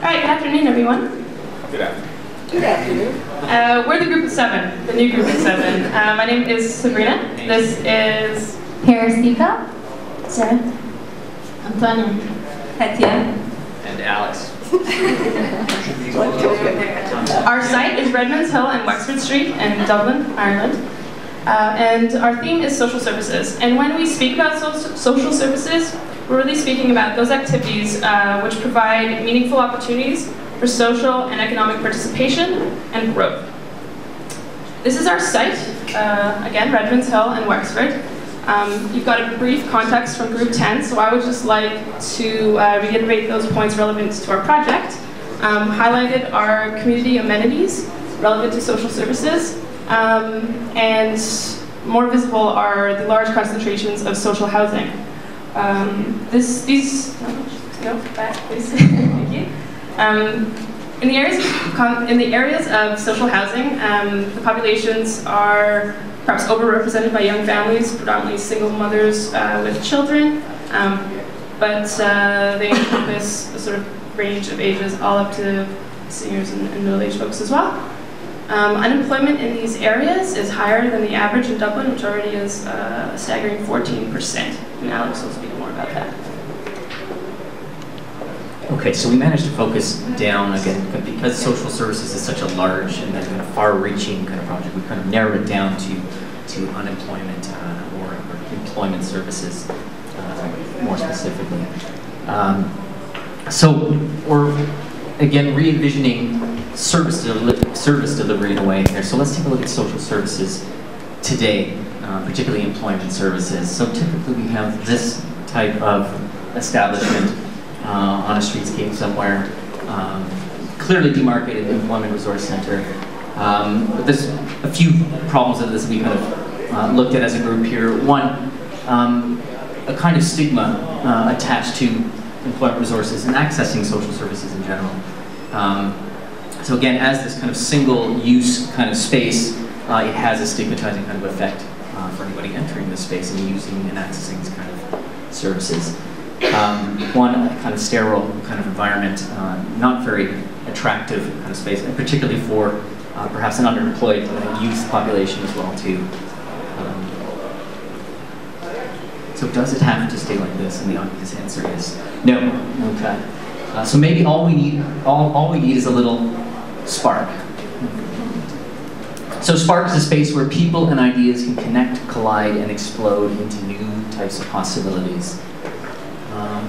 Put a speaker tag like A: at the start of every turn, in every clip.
A: Alright, good afternoon, everyone.
B: Good afternoon.
C: Good afternoon.
A: We're the group of 7, the new group of 7. My name is Sabrina. This is
D: Peristica, Sarah, Antonio,
C: Katia.
B: And Alex.
A: Our site is Redmond's Hill and Wexford Street in Dublin, Ireland. And our theme is social services. And when we speak about social services, we're really speaking about those activities which provide meaningful opportunities for social and economic participation and growth. This is our site, again, Redmond's Hill and Wexford. You've got a brief context from Group 10, so I would just like to reiterate those points relevant to our project. Highlighted are community amenities relevant to social services, and more visible are the large concentrations of social housing. Back please, thank you. In the areas of social housing, the populations are perhaps overrepresented by young families, predominantly single mothers with children, but they encompass a sort of range of ages, all up to seniors and middle-aged folks as well. Unemployment in these areas is higher than the average in Dublin, which already is a staggering 14%. And Alex will speak more about that.
E: Okay, so we managed to focus down, again, because social services is such a large and kind of far-reaching kind of project, we kind of narrowed it down to unemployment or employment services more specifically. So we're, again, re-envisioning service delivery in a way here. So let's take a look at social services today, particularly employment services. So typically we have this type of establishment on a streetscape somewhere, clearly demarcated employment resource center. But there's a few problems of this we kind of looked at as a group here. One, a kind of stigma attached to employment resources and accessing social services in general. So again, as this kind of single-use kind of space, it has a stigmatizing kind of effect for anybody entering this space and using and accessing these kind of services. One, kind of sterile kind of environment, not very attractive kind of space, and particularly for perhaps an underemployed youth population as well too. So does it have to stay like this? And the obvious answer is no. Okay. So maybe all we need is a little spark. So spark is a space where people and ideas can connect, collide, and explode into new types of possibilities.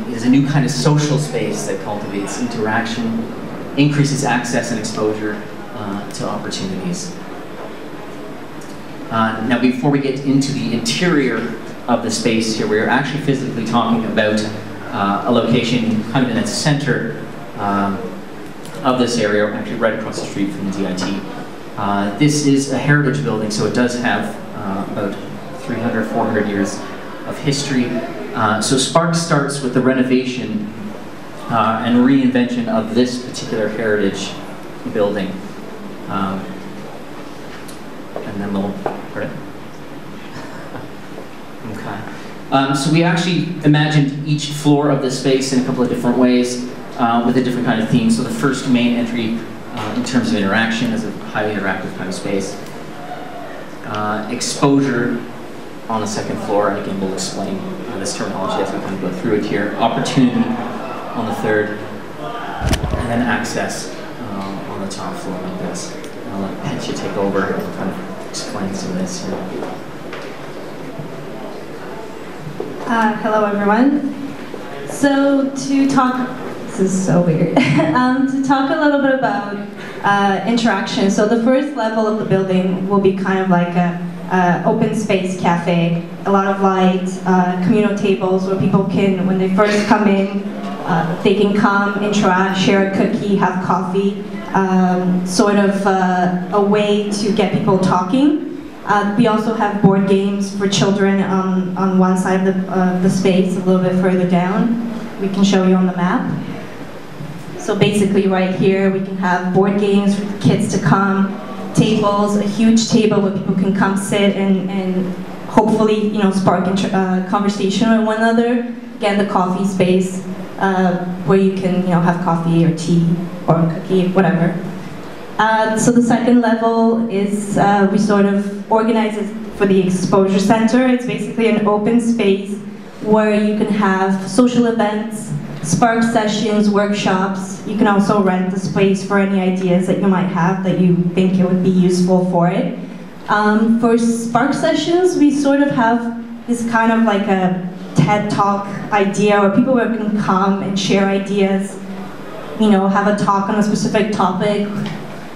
E: It is a new kind of social space that cultivates interaction, increases access and exposure to opportunities. Now, before we get into the interior of the space here, we're actually physically talking about a location kind of in the center of this area, actually right across the street from the DIT. This is a heritage building, so it does have about 300, 400 years of history. So Spark starts with the renovation and reinvention of this particular heritage building. And then we'll, pardon? Okay. So we actually imagined each floor of this space in a couple of different ways with a different kind of theme. So the first main entry in terms of interaction is a highly interactive kind of space. Exposure on the second floor, and again we'll explain this terminology as we kind of go through it here. Opportunity on the third, and then access on the top floor like this. I'll let Katia take over and kind of explain some of this here.
D: hello everyone. So to talk, this is so weird, to talk a little bit about interaction. So the first level of the building will be kind of like a open space cafe, a lot of lights, communal tables where people can, when they first come in, they can come, interact, share a cookie, have coffee, sort of a way to get people talking. We also have board games for children on one side of the space, a little bit further down. We can show you on the map. So basically right here we can have board games for the kids to come, tables, a huge table where people can come sit and hopefully, you know, spark conversation with one another. Again, the coffee space. where you can have coffee or tea or a cookie, whatever. So the second level is we sort of organize it for the exposure center. It's basically an open space where you can have social events, spark sessions, workshops. You can also rent the space for any ideas that you might have that you think it would be useful for it. For spark sessions, we sort of have this kind of like a TED Talk idea where people can come and share ideas, have a talk on a specific topic,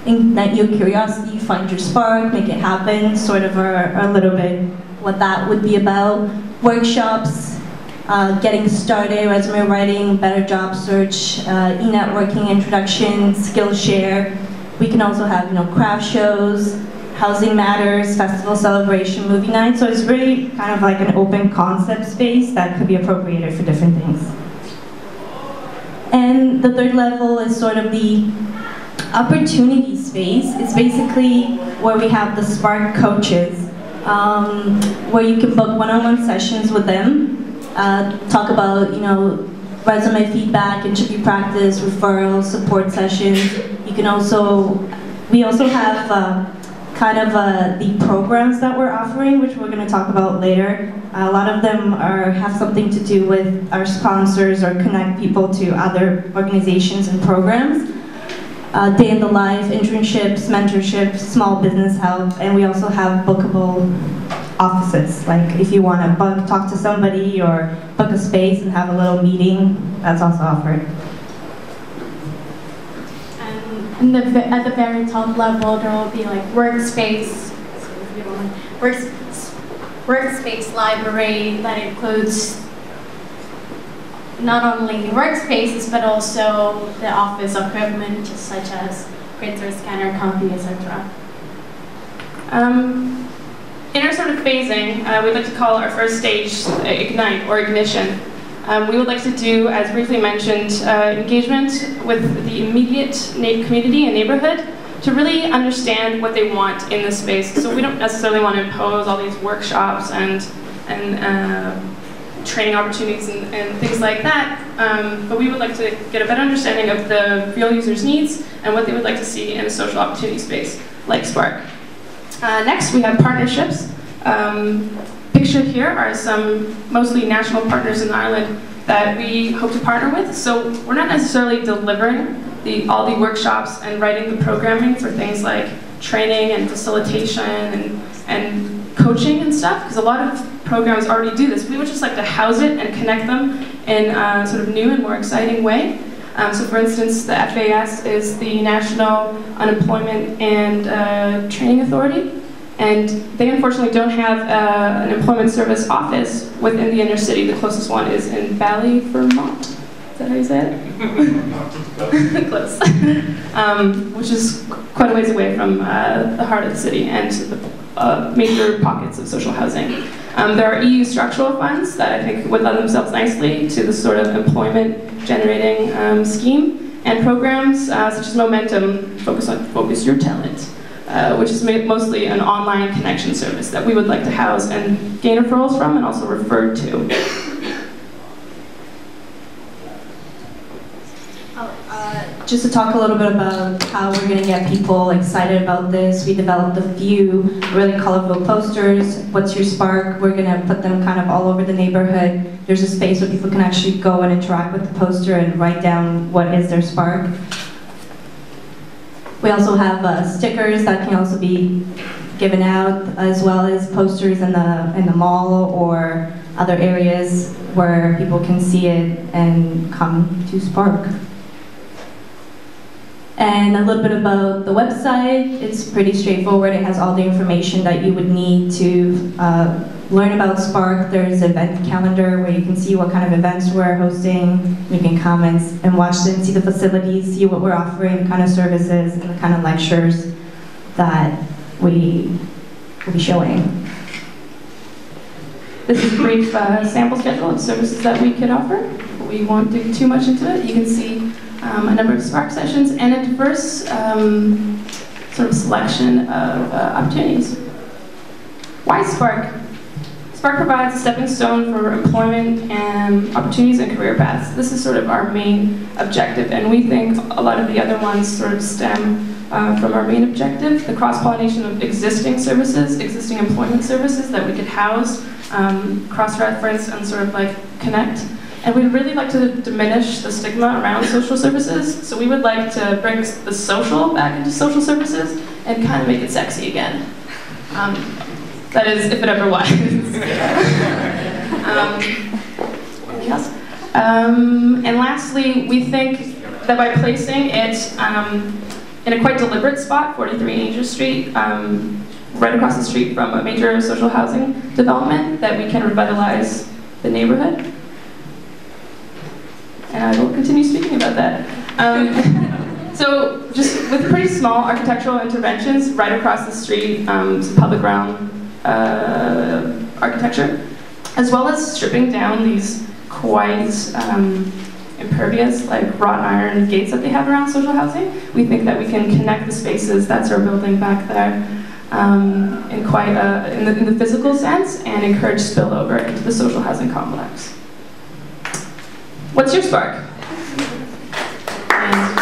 D: ignite your curiosity, find your spark, make it happen, sort of a little bit what that would be about. Workshops, getting started, resume writing, better job search, e-networking introduction, Skillshare. We can also have craft shows, housing matters, festival celebration, movie night. So it's really kind of like an open concept space that could be appropriated for different things. And the third level is sort of the opportunity space. It's basically where we have the Spark coaches, where you can book one-on-one sessions with them, talk about resume feedback, interview practice, referrals, support sessions. You can we also have kind of the programs that we're offering, which we're going to talk about later. A lot of them have something to do with our sponsors or connect people to other organizations and programs. Day in the life, internships, mentorships, small business help, and we also have bookable offices. Like if you want to talk to somebody or book a space and have a little meeting, that's also offered.
F: And at the very top level, there will be like workspace library that includes not only workspaces but also the office equipment such as printer, scanner, copy, etc.
A: In our sort of phasing, we'd like to call our first stage Ignite or Ignition. We would like to do, as briefly mentioned, engagement with the immediate community and neighborhood to really understand what they want in this space. So we don't necessarily want to impose all these workshops and training opportunities and things like that, but we would like to get a better understanding of the real users' needs and what they would like to see in a social opportunity space like Spark. Next, we have partnerships. Pictured here are some mostly national partners in Ireland that we hope to partner with. So we're not necessarily delivering all the workshops and writing the programming for things like training and facilitation and coaching and stuff, because a lot of programs already do this. We would just like to house it and connect them in a sort of new and more exciting way. So for instance, the FAS is the National Unemployment and Training Authority. And they unfortunately don't have an employment service office within the inner city. The closest one is in Bally, Vermont. Is that how you say it? Close. Which is quite a ways away from the heart of the city and the major pockets of social housing. There are EU structural funds that I think would lend themselves nicely to this sort of employment generating scheme, and programs such as Momentum, Focus Your Talent, which is mostly an online connection service that we would like to house and gain referrals from and also refer to.
D: Just to talk a little bit about how we're going to get people excited about this, we developed a few really colorful posters. What's your spark? We're going to put them kind of all over the neighborhood. There's a space where people can actually go and interact with the poster and write down what is their spark. We also have stickers that can also be given out, as well as posters in the mall or other areas where people can see it and come to Spark. And a little bit about the website. It's pretty straightforward. It has all the information that you would need to learn about Spark. There's an event calendar where you can see what kind of events we're hosting. You can come and watch them, see the facilities, see what we're offering, the kind of services, and the kind of lectures that we will be showing.
A: This is a brief sample schedule of services that we could offer. We won't dig too much into it. You can see a number of Spark sessions and a diverse sort of selection of opportunities. Why Spark? Spark provides a stepping stone for employment and opportunities and career paths. This is sort of our main objective, and we think a lot of the other ones sort of stem from our main objective, the cross-pollination of existing services, existing employment services that we could house, cross-reference, and sort of like connect. And we'd really like to diminish the stigma around social services, so we would like to bring the social back into social services and kind of make it sexy again. That is, if it ever was. Anything else? And lastly, we think that by placing it in a quite deliberate spot, 43 Angel Street, right across the street from a major social housing development, that we can revitalize the neighborhood. And I will continue speaking about that. So just with pretty small architectural interventions right across the street, some public realm architecture, as well as stripping down these quite impervious, like wrought iron gates that they have around social housing, we think that we can connect the spaces that's our building back there in quite in the physical sense and encourage spillover into the social housing complex. What's your spark? And